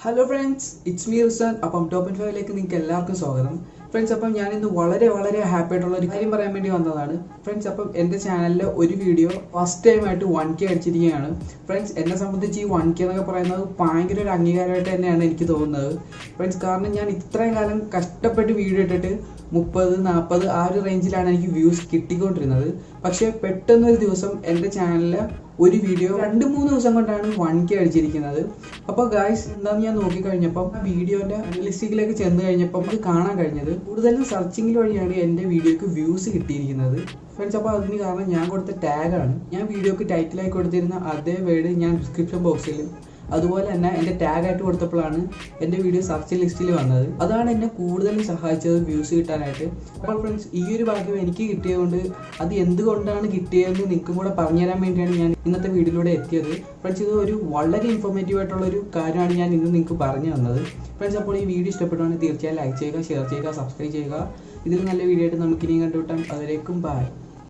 Hello friends, it's me Rizwan. അപ്പം top 5ലേക്ക് നിങ്ങൾക്ക് എല്ലാവർക്കും സ്വാഗതം. ഫ്രണ്ട്സ്, അപ്പം ഞാനിന്ന് വളരെ ഹാപ്പി ആയിട്ടുള്ള ഒരു കാര്യം പറയാൻ വേണ്ടി വന്നതാണ്. ഫ്രണ്ട്സ്, അപ്പം എൻ്റെ ചാനലിലെ ഒരു വീഡിയോ ഫസ്റ്റ് ടൈമായിട്ട് 1K അടിച്ചിരിക്കുകയാണ്. ഫ്രണ്ട്സ്, എന്നെ സംബന്ധിച്ച് ഈ 1K എന്നൊക്കെ പറയുന്നത് ഭയങ്കര ഒരു അംഗീകാരമായിട്ട് തന്നെയാണ് എനിക്ക് തോന്നുന്നത്. ഫ്രണ്ട്സ്, കാരണം ഞാൻ ഇത്രയും കാലം കഷ്ടപ്പെട്ട് വീഡിയോ ഇട്ടിട്ട് 30-40 ആ ഒരു റേഞ്ചിലാണ് എനിക്ക് വ്യൂസ് കിട്ടിക്കൊണ്ടിരുന്നത്. പക്ഷേ പെട്ടെന്നൊരു ദിവസം എൻ്റെ ചാനലിൽ ഒരു വീഡിയോ 2-3 ദിവസം കൊണ്ടാണ് 1K അടിച്ചിരിക്കുന്നത്. അപ്പോൾ ഗായ്സ്, എന്താണെന്ന് ഞാൻ നോക്കിക്കഴിഞ്ഞപ്പം ആ വീഡിയോൻ്റെ ലിസ്റ്റിലേക്ക് ചെന്ന് കഴിഞ്ഞപ്പോൾ നമുക്ക് കാണാൻ കഴിഞ്ഞത് കൂടുതലും സെർച്ചിങ്ങിൽ വഴിയാണ് എൻ്റെ വീഡിയോക്ക് വ്യൂസ് കിട്ടിയിരിക്കുന്നത്. ഫ്രണ്ട്സ്, അപ്പോൾ അതിന് കാരണം ഞാൻ കൊടുത്ത ടാഗാണ്. ഞാൻ വീഡിയോക്ക് ടൈറ്റിലായി കൊടുത്തിരുന്ന അതേ വേർഡ് ഞാൻ ഡിസ്ക്രിപ്ഷൻ ബോക്സിലും അതുപോലെ തന്നെ എൻ്റെ ടാഗായിട്ട് കൊടുത്തപ്പോഴാണ് എൻ്റെ വീഡിയോ സെർച്ച് ലിസ്റ്റിൽ വന്നത്. അതാണ് എന്നെ കൂടുതലും സഹായിച്ചത് വ്യൂസ് കിട്ടാനായിട്ട്. അപ്പോൾ ഫ്രണ്ട്സ്, ഈ ഒരു ഭാഗ്യം എനിക്ക് കിട്ടിയതുകൊണ്ട് അത് എന്തുകൊണ്ടാണ് കിട്ടിയതെന്ന് നിങ്ങൾക്കും കൂടെ പറഞ്ഞുതരാൻ വേണ്ടിയാണ് ഞാൻ ഇന്നത്തെ വീഡിയോയിലൂടെ എത്തിയത്. ഫ്രണ്ട്സ്, ഇത് ഒരു വളരെ ഇൻഫോർമേറ്റീവ് ആയിട്ടുള്ളൊരു കാര്യമാണ് ഞാൻ ഇന്ന് നിങ്ങൾക്ക് പറഞ്ഞു തന്നത്. ഫ്രണ്ട്സ്, അപ്പോൾ ഈ വീഡിയോ ഇഷ്ടപ്പെടുവാണെങ്കിൽ തീർച്ചയായും ലൈക്ക് ചെയ്യുക, ഷെയർ ചെയ്യുക, സബ്സ്ക്രൈബ് ചെയ്യുക. ഇതിൽ നല്ല വീഡിയോ ആയിട്ട് നമുക്കിനിയും കണ്ടുകിട്ടാം. അതിലേക്കും ബൈ.